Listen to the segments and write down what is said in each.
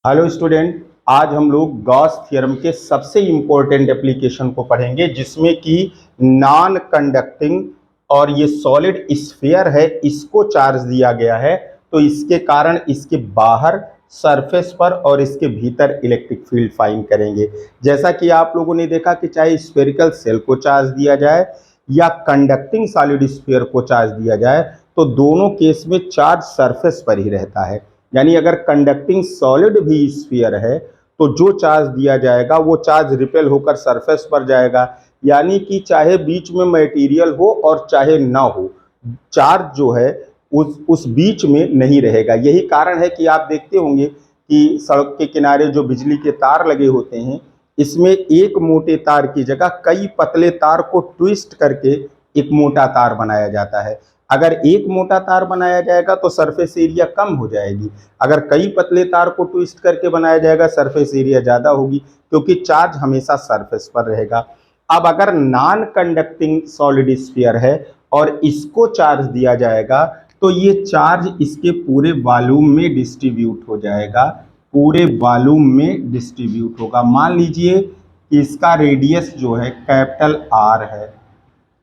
Hello student, आज हम लोग गॉस थ्योरम के सबसे इम्पोर्टेंट एप्लीकेशन को पढ़ेंगे जिसमें कि नॉन कंडक्टिंग और ये सॉलिड स्फीयर है, इसको चार्ज दिया गया है तो इसके कारण इसके बाहर सरफेस पर और इसके भीतर इलेक्ट्रिक फील्ड फाइंड करेंगे। जैसा कि आप लोगों ने देखा कि चाहे स्फेरिकल सेल को चार्ज दिया जाए या कंडक्टिंग सॉलिड स्फीयर को चार्ज दिया जाए तो दोनों केस में चार्ज सरफेस पर ही रहता है। यानी अगर कंडक्टिंग सॉलिड भी स्फीयर है तो जो चार्ज दिया जाएगा वो चार्ज रिपेल होकर सरफेस पर जाएगा। यानी कि चाहे बीच में मटेरियल हो और चाहे ना हो, चार्ज जो है उस बीच में नहीं रहेगा। यही कारण है कि आप देखते होंगे कि सड़क के किनारे जो बिजली के तार लगे होते हैं, इसमें एक मोटे तार की जगह कई पतले तार को ट्विस्ट करके एक मोटा तार बनाया जाता है। अगर एक मोटा तार बनाया जाएगा तो सरफेस एरिया कम हो जाएगी, अगर कई पतले तार को ट्विस्ट करके बनाया जाएगा सरफेस एरिया ज़्यादा होगी, क्योंकि चार्ज हमेशा सरफेस पर रहेगा। अब अगर नॉन कंडक्टिंग सॉलिड स्फीयर है और इसको चार्ज दिया जाएगा तो ये चार्ज इसके पूरे वॉल्यूम में डिस्ट्रीब्यूट हो जाएगा, पूरे वॉल्यूम में डिस्ट्रीब्यूट होगा। मान लीजिए कि इसका रेडियस जो है कैपिटल आर है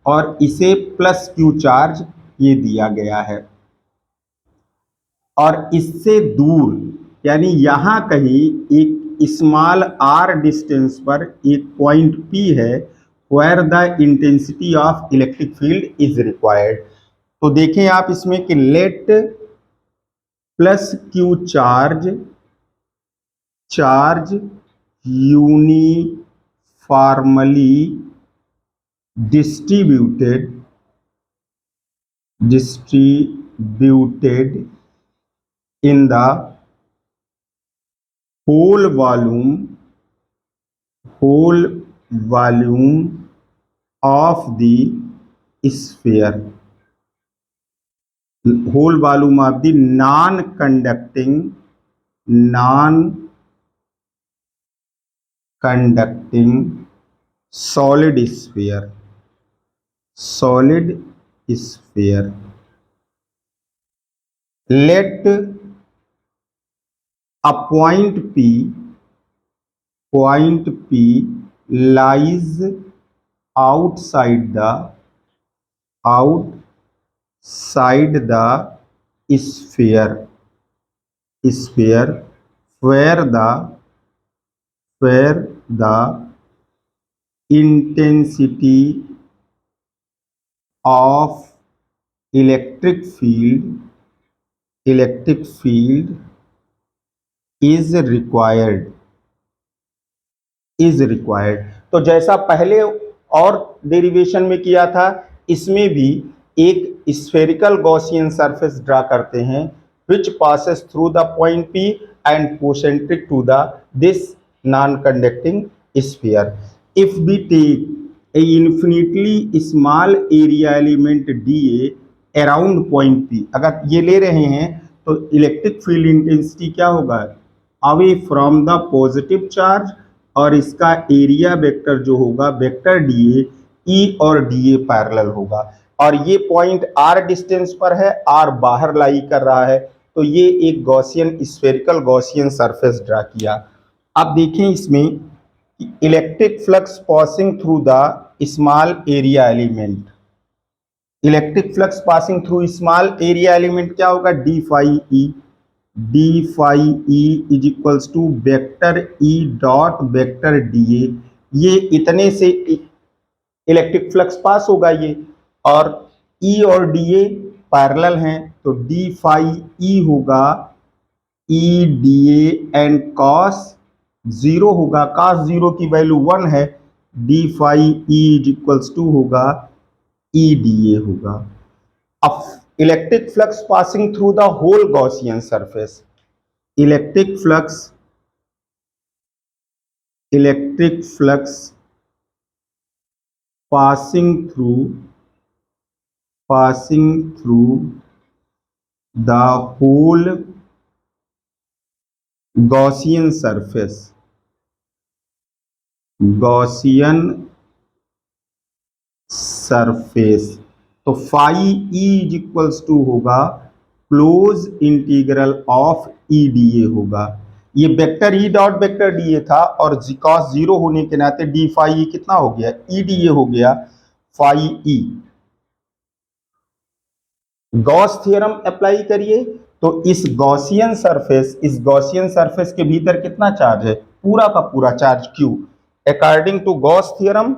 और इसे प्लस क्यू चार्ज ये दिया गया है, और इससे दूर यानी यहाँ कहीं एक स्मॉल आर डिस्टेंस पर एक पॉइंट पी है where the intensity of electric field is required. तो देखें आप इसमें कि let plus Q charge uniformly distributed in the whole volume of the sphere, whole volume of the non-conducting solid sphere. Let a point P lies outside the sphere where the intensity of electric field is required। तो जैसा पहले और derivation में किया था, इसमें भी एक स्फेरिकल गॉसियन सरफेस ड्रा करते हैं which passes through the point P and concentric to this non-conducting sphere. If we take a infinitely small area element dA around point P, अगर ये ले रहे हैं तो इलेक्ट्रिक फील्ड इंटेंसिटी क्या होगा, away from the positive charge, और इसका एरिया वेक्टर जो होगा वेक्टर डीए, ई और डीए पैरेलल होगा। और ये पॉइंट आर डिस्टेंस पर है, आर बाहर लाई कर रहा है, तो ये एक Gaussian spherical Gaussian surface draw किया। अब देखें इसमें electric flux passing through the small area element, electric flux passing through small area element क्या होगा, D phi E is equals to vector E dot vector D A. ये इतने से electric flux pass होगा ये, और ई और डी ए पैरेलल हैं तो डी फाई ई होगा E D A and cos zero होगा, कॉस जीरो की वैल्यू 1 है, D phi E is equals to होगा ई डी ए होगा। अब electric flux passing through the whole Gaussian surface, electric flux passing through the whole Gaussian surface, तो phi E is equals to होगा close integral of E D A होगा। ये vector E dot vector D A था और cos zero होने के नाते D phi ई कितना हो गया, ई डी ए हो गया phi E. Gauss theorem apply करिए तो इस गॉसियन सरफेस के भीतर कितना चार्ज है, पूरा का पूरा charge Q। According to Gauss theorem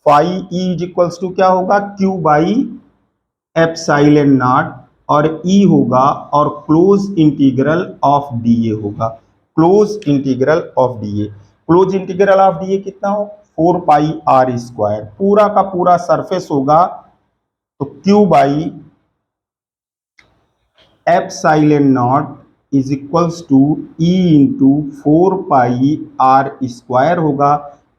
phi E is equals to क्या होगा, Q बाई एप्सिलॉन नॉट और E होगा और close integral of D A होगा, close integral of D A. Close integral of D A कितना हो, 4 pi R square, पूरा का पूरा सरफेस होगा तो Q by epsilon not is equals to E into 4 pi R square होगा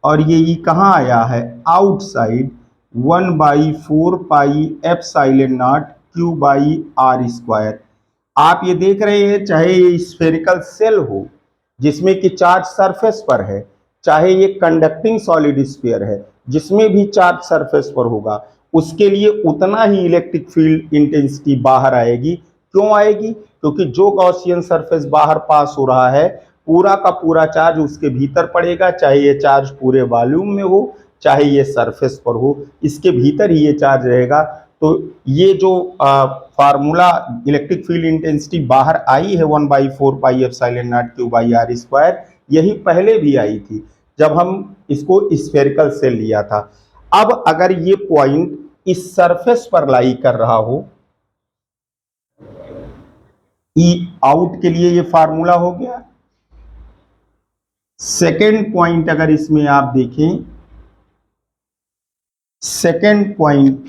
और ये ई कहाँ आया है, outside, 1/4 pi epsilon not Q by R square. आप ये देख रहे हैं चाहे ये स्फेरिकल सेल हो जिसमें कि चार्ज सरफेस पर है, चाहे ये कंडक्टिंग सॉलिड स्फीयर है जिसमें भी चार्ज सरफेस पर होगा, उसके लिए उतना ही इलेक्ट्रिक फील्ड इंटेंसिटी बाहर आएगी। क्यों आएगी, क्योंकि जो गॉसियन सरफेस बाहर पास हो रहा है पूरा का पूरा चार्ज उसके भीतर पड़ेगा, चाहे ये चार्ज पूरे वॉल्यूम में हो चाहे ये सरफेस पर हो, इसके भीतर ही ये चार्ज रहेगा। तो ये जो फार्मूला इलेक्ट्रिक फील्ड इंटेंसिटी बाहर आई है 1/4 pi epsilon not Q by R square, यही पहले भी आई थी जब हम इसको स्फेरिकल सेल लिया था। अब अगर ये पॉइंट इस सरफेस पर लाई कर रहा हो, ई आउट के लिए ये फार्मूला हो गया। सेकेंड पॉइंट अगर इसमें आप देखें, second point,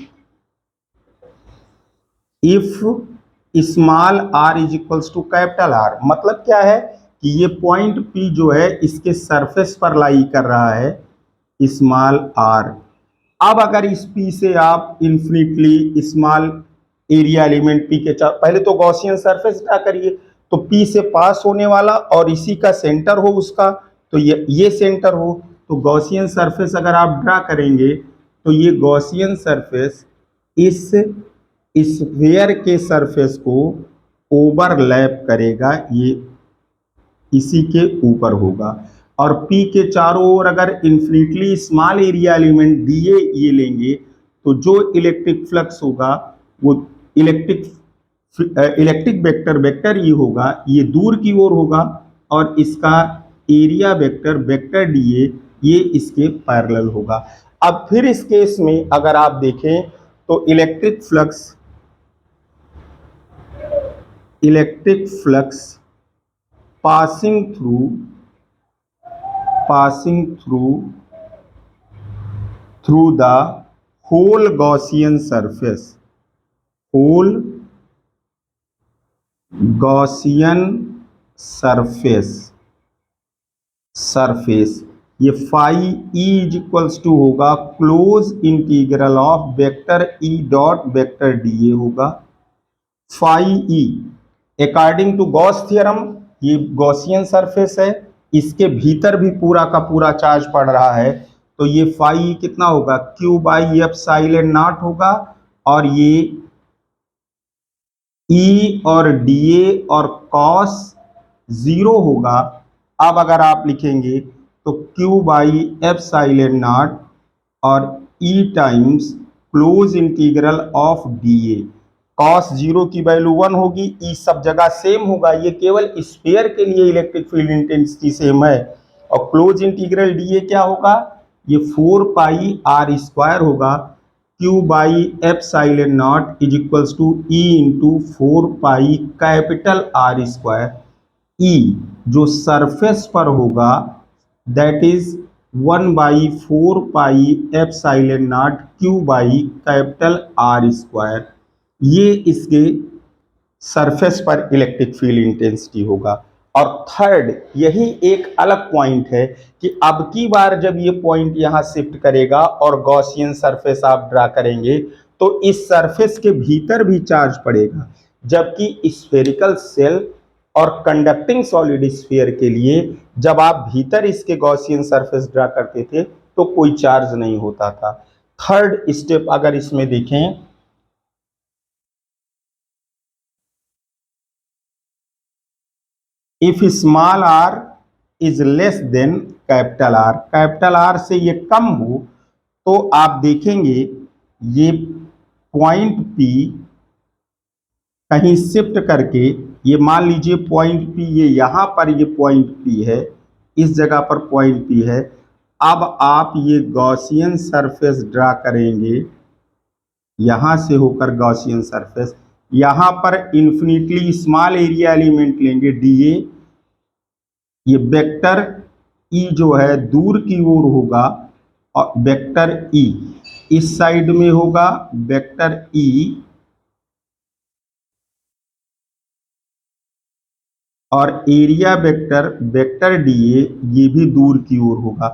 if small R is equals to capital R, मतलब क्या है कि ये पॉइंट पी जो है इसके सरफेस पर लाई कर रहा है स्मॉल आर। अब अगर इस पी से आप infinitely small area element P के पहले तो गॉसियन सरफेस ड्रा करिए, तो पी से पास होने वाला और इसी का सेंटर हो उसका, तो ये सेंटर हो, तो गॉसियन सरफेस अगर आप ड्रा करेंगे तो ये गॉसियन सरफेस इस स्फीयर के सरफेस को ओवरलैप करेगा, ये इसी के ऊपर होगा। और P के चारों ओर अगर इन्फिनिटली स्मॉल एरिया एलिमेंट दिए ये लेंगे तो जो इलेक्ट्रिक फ्लक्स होगा वो इलेक्ट्रिक वेक्टर ई होगा, ये दूर की ओर होगा और इसका एरिया वेक्टर डी ए ये इसके पैरेलल होगा। अब फिर इस केस में अगर आप देखें तो electric flux passing through the whole Gaussian surface ये phi E is equals to होगा close integral of vector E dot vector D A होगा। Phi E according to Gauss theorem ये गॉसियन सरफेस है, इसके भीतर भी पूरा का पूरा चार्ज पड़ रहा है, तो ये फाई कितना होगा, क्यू बाई एप्सिलॉन नॉट होगा और ये ई और डी ए और कॉस जीरो होगा। अब अगर आप लिखेंगे तो क्यू बाई एप्सिलॉन नॉट और E times close integral of D A, cos zero की वैल्यू 1 होगी, ई सब जगह सेम होगा, ये केवल स्फीयर के लिए इलेक्ट्रिक फील्ड इंटेंसिटी सेम है। और क्लोज इंटीग्रल डी ए क्या होगा, ये 4 पाई आर स्क्वायर होगा, Q by epsilon not is equals to E into 4 pi capital R square. E जो सरफेस पर होगा that is 1/4 pi epsilon not Q by capital R square, ये इसके surface पर इलेक्ट्रिक फील्ड इंटेंसिटी होगा। और third, यही एक अलग पॉइंट है कि अब की बार जब ये पॉइंट यहां शिफ्ट करेगा और गॉसियन सरफेस आप ड्रा करेंगे तो इस सरफेस के भीतर भी चार्ज पड़ेगा, जबकि स्फेरिकल सेल और कंडक्टिंग सॉलिड स्फीयर के लिए जब आप भीतर इसके गॉसियन सरफेस ड्रा करते थे तो कोई चार्ज नहीं होता था। थर्ड स्टेप अगर इसमें देखें, if small r is less than capital R, capital R से ये कम हो तो आप देखेंगे ये पॉइंट पी कहीं शिफ्ट करके, ये मान लीजिए पॉइंट पी, ये यहां पर ये पॉइंट पी है, इस जगह पर पॉइंट पी है। अब आप ये गॉसियन सरफेस ड्रा करेंगे, यहां से होकर गॉसियन सरफेस, यहां पर इन्फिनिटली स्मॉल एरिया एलिमेंट लेंगे डीए, ये वेक्टर ई जो है दूर की ओर होगा और वेक्टर ई इस साइड में होगा, वेक्टर ई और एरिया वेक्टर वेक्टर डीए ये भी दूर की ओर होगा।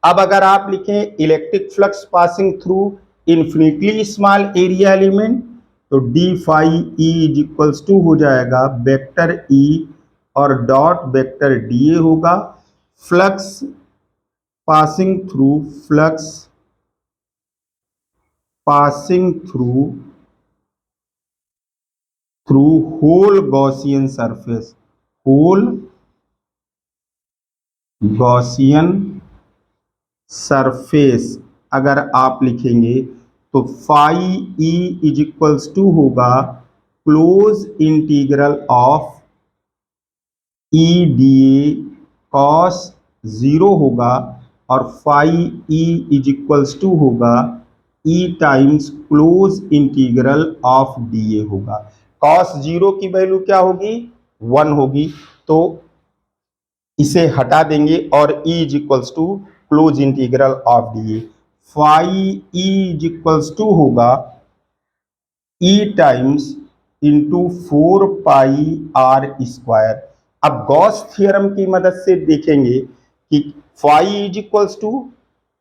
अब अगर आप लिखें electric flux passing through infinitely small area element, तो D phi E is equals to हो जाएगा वेक्टर ई और डॉट वेक्टर डीए होगा, flux passing through, flux passing through whole Gaussian surface, whole Gaussian surface अगर आप लिखेंगे तो phi E is equals to होगा close integral of E D A cos zero होगा और phi E is equals to होगा E times close integral of D A होगा। Cos zero की वैल्यू क्या होगी? 1 होगी, तो इसे हटा देंगे और e is equals to close integral of D A, phi E is equals to होगा e times into 4 pi R square. अब गॉस थ्योरम की मदद से देखेंगे कि phi is equals to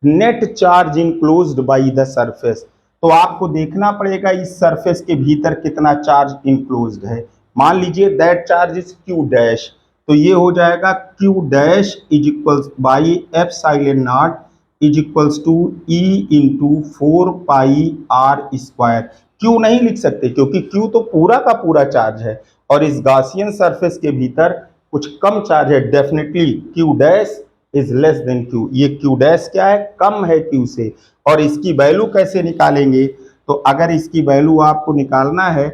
net charge enclosed by the surface, तो आपको देखना पड़ेगा इस सरफेस के भीतर कितना चार्ज इनक्लोज्ड है। मान लीजिए that charge is Q dash, तो ये हो जाएगा Q dash is equals by epsilon not is equals to E into 4 pi R square. Q नहीं लिख सकते क्योंकि क्यू तो पूरा का पूरा चार्ज है और इस गॉसियन सरफेस के भीतर कुछ कम चार्ज है, definitely Q dash is less than Q. ये क्यू डैश क्या है? कम है क्यू से। और इसकी वैल्यू कैसे निकालेंगे? तो अगर इसकी वैल्यू आपको निकालना है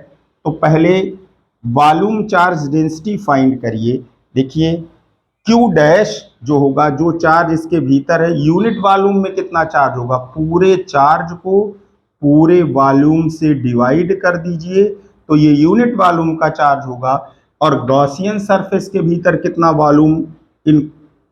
तो पहले वॉल्यूम चार्ज डेंसिटी फाइंड करिए। देखिए क्यू डैश जो होगा, जो चार्ज इसके भीतर है, यूनिट वॉल्यूम में कितना चार्ज होगा? पूरे चार्ज को पूरे वॉल्यूम से डिवाइड कर दीजिए तो ये यूनिट वॉल्यूम का चार्ज होगा। और गॉसियन सरफेस के भीतर कितना वॉल्यूम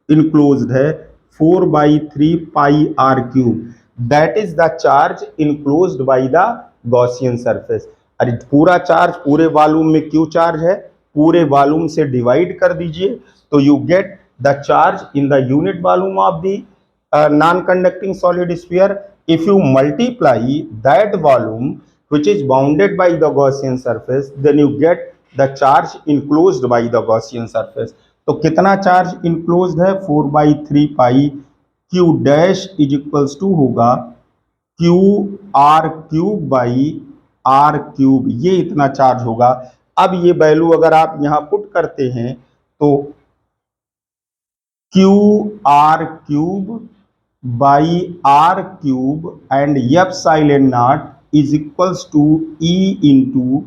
इनक्लोज्ड है? 4/3 pi R cube, that is the charge enclosed by the Gaussian surface. अरे पूरा चार्ज पूरे वॉल्यूम में क्यू चार्ज है, पूरे वॉल्यूम से डिवाइड कर दीजिए तो you get the charge in the unit volume of the non conducting solid sphere. If you multiply that volume which is bounded by the Gaussian surface, then you get the charge enclosed by the Gaussian surface। तो कितना charge enclosed है? 4/3 pi Q dash is equals to होगा Q R cube by R cube, ये इतना charge होगा। अब ये value अगर आप यहां पुट करते हैं तो Q R cube by R cube and epsilon not is equals to E into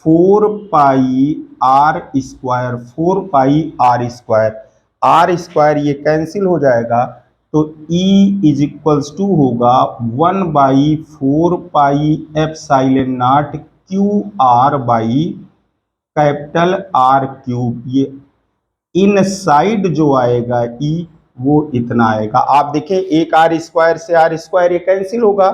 4 pi R square, 4 pi R square, R square ये कैंसिल हो जाएगा तो E इज इक्वल्स टू होगा 1/4 pi epsilon not Q R by capital R cube. ये inside जो आएगा E वो इतना आएगा। आप देखें एक आर स्क्वायर से आर स्क्वायर ये कैंसिल होगा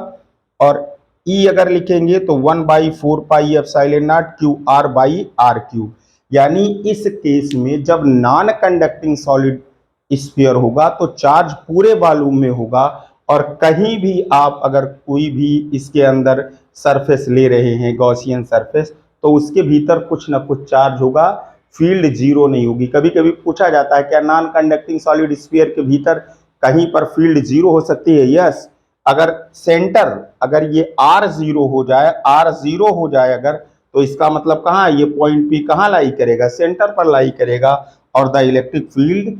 और E अगर लिखेंगे तो 1/4 pi epsilon not Q R by R cube. यानी इस केस में जब नॉन कंडक्टिंग सॉलिड स्फीयर होगा तो चार्ज पूरे वॉल्यूम में होगा और कहीं भी आप अगर कोई भी इसके अंदर सरफेस ले रहे हैं गॉसियन सरफेस तो उसके भीतर कुछ ना कुछ चार्ज होगा, फील्ड जीरो नहीं होगी। कभी कभी पूछा जाता है क्या नॉन कंडक्टिंग सॉलिड स्फीयर के भीतर कहीं पर फील्ड जीरो हो सकती है? यस, अगर सेंटर अगर ये आर जीरो हो जाए, आर जीरो हो जाए अगर, तो इसका मतलब कहाँ है? ये पॉइंट पी कहाँ लाई करेगा? सेंटर पर लाई करेगा और the electric field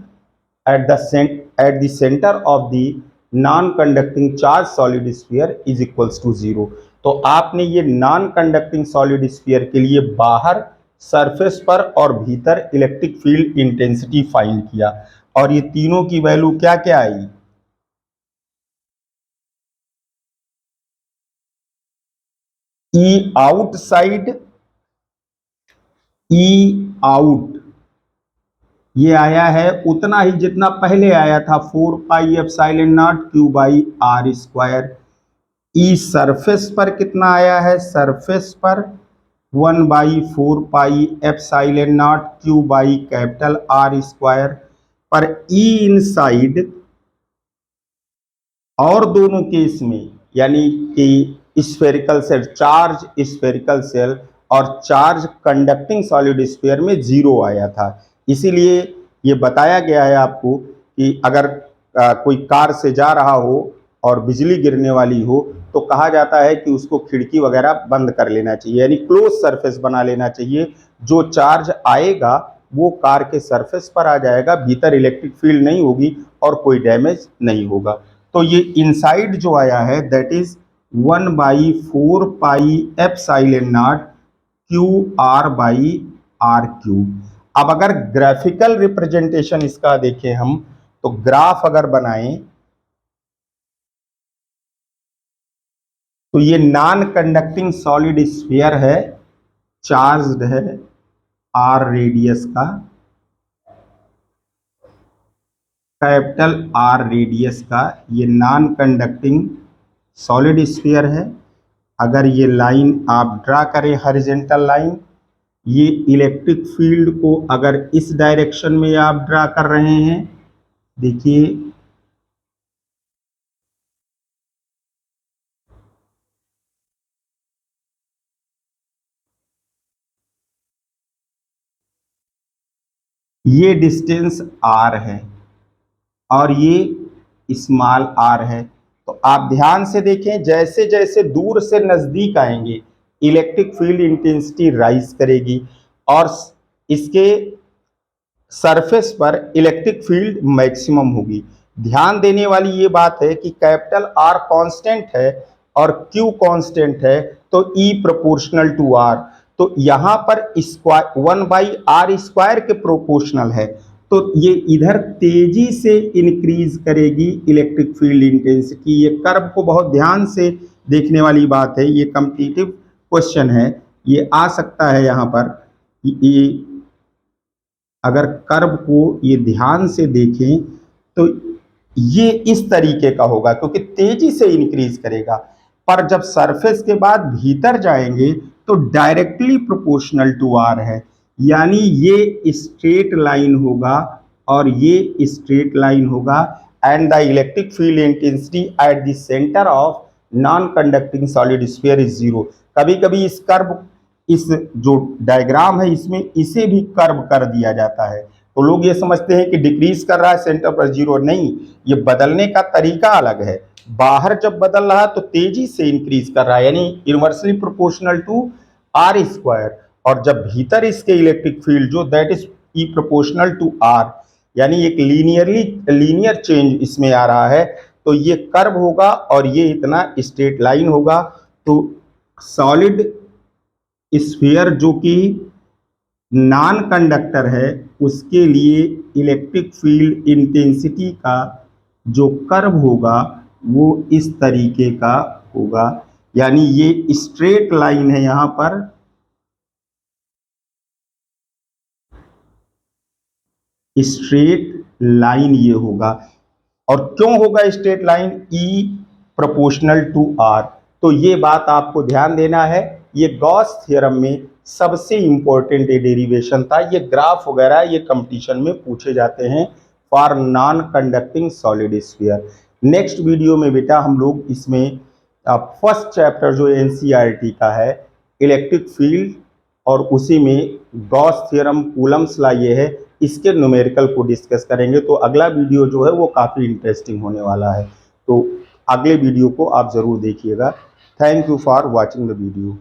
at the center of the non conducting charge solid sphere is equals to 0। तो आपने ये नॉन कंडक्टिंग सॉलिड स्फीयर के लिए बाहर सरफेस पर और भीतर इलेक्ट्रिक फील्ड इंटेंसिटी फाइंड किया, और ये तीनों की वैल्यू क्या क्या आई? ई आउटसाइड, ई आउट ये आया है उतना ही जितना पहले आया था, 4 pi epsilon not Q by R square. E surface पर कितना आया है? सरफेस पर 1/4 pi epsilon not Q by capital R square. पर ई इनसाइड और दोनों केस में, यानी कि spherical shell, charge spherical shell और चार्ज कंडक्टिंग सॉलिड स्फीयर में 0 आया था। इसीलिए ये बताया गया है आपको कि अगर कोई कार से जा रहा हो और बिजली गिरने वाली हो तो कहा जाता है कि उसको खिड़की वगैरह बंद कर लेना चाहिए, यानी क्लोज सरफेस बना लेना चाहिए। जो चार्ज आएगा वो कार के सरफेस पर आ जाएगा, भीतर इलेक्ट्रिक फील्ड नहीं होगी और कोई डैमेज नहीं होगा। तो ये इनसाइड जो आया है that is 1/4 pi epsilon not Q R by R cube. अब अगर ग्राफिकल रिप्रेजेंटेशन इसका देखें हम, तो ग्राफ अगर बनाएं तो ये नॉन कंडक्टिंग सॉलिड स्फीयर है, चार्ज्ड है आर रेडियस का, कैपिटल आर रेडियस का, ये नॉन कंडक्टिंग सॉलिड स्फीयर है। अगर ये लाइन आप ड्रा करें हॉरिजॉन्टल लाइन, ये इलेक्ट्रिक फील्ड को अगर इस डायरेक्शन में आप ड्रा कर रहे हैं, देखिए ये डिस्टेंस आर है और ये स्मॉल आर है। तो आप ध्यान से देखें, जैसे जैसे दूर से नजदीक आएंगे इलेक्ट्रिक फील्ड इंटेंसिटी राइज करेगी और इसके सरफेस पर इलेक्ट्रिक फील्ड मैक्सिमम होगी। ध्यान देने वाली ये बात है कि कैपिटल आर कांस्टेंट है और क्यू कांस्टेंट है, तो ई प्रोपोर्शनल टू आर, तो यहां पर स्क्वायर 1/r स्क्वायर के प्रोपोर्शनल है, तो ये इधर तेजी से इंक्रीज करेगी इलेक्ट्रिक फील्ड इंटेंसिटी। ये कर्व को बहुत ध्यान से देखने वाली बात है, ये कॉम्पिटिटिव क्वेश्चन है, ये आ सकता है यहाँ पर। ये अगर कर्व को ये ध्यान से देखें तो ये इस तरीके का होगा क्योंकि तेजी से इंक्रीज करेगा, पर जब सरफेस के बाद भीतर जाएंगे तो डायरेक्टली प्रोपोर्शनल टू आर है, यानी ये स्ट्रेट लाइन होगा और ये स्ट्रेट लाइन होगा। And the electric field intensity at the centre of non conducting solid sphere is 0। कभी कभी इस कर्व, इस जो डायग्राम है इसमें इसे भी कर्व कर दिया जाता है, तो लोग ये समझते हैं कि डिक्रीज कर रहा है सेंटर पर 0, नहीं, ये बदलने का तरीका अलग है। बाहर जब बदल रहा है तो तेजी से इंक्रीज कर रहा है, यानी inversely proportional to R square, और जब भीतर इसके इलेक्ट्रिक फील्ड जो that is E proportional to R, यानी एक लीनियर चेंज इसमें आ रहा है, तो ये कर्व होगा और ये इतना स्ट्रेट लाइन होगा। तो सॉलिड स्फीयर जो कि नॉन कंडक्टर है उसके लिए इलेक्ट्रिक फील्ड इंटेंसिटी का जो कर्व होगा वो इस तरीके का होगा, यानी ये स्ट्रेट लाइन है, यहां पर स्ट्रेट लाइन ये होगा। और क्यों होगा straight line? E proportional to R. तो ये बात आपको ध्यान देना है, ये गॉस थ्योरम में सबसे इंपॉर्टेंट डेरिवेशन था। ये ग्राफ वगैरह ये कंपटीशन में पूछे जाते हैं for non conducting solid sphere. Next video में बेटा हम लोग इसमें फर्स्ट चैप्टर जो एनसीईआरटी का है इलेक्ट्रिक फील्ड और उसी में गॉस थ्योरम, कूलम्स लॉ ये है, इसके न्यूमेरिकल को डिस्कस करेंगे। तो अगला वीडियो जो है वो काफ़ी इंटरेस्टिंग होने वाला है, तो अगले वीडियो को आप ज़रूर देखिएगा। Thank you for watching the video.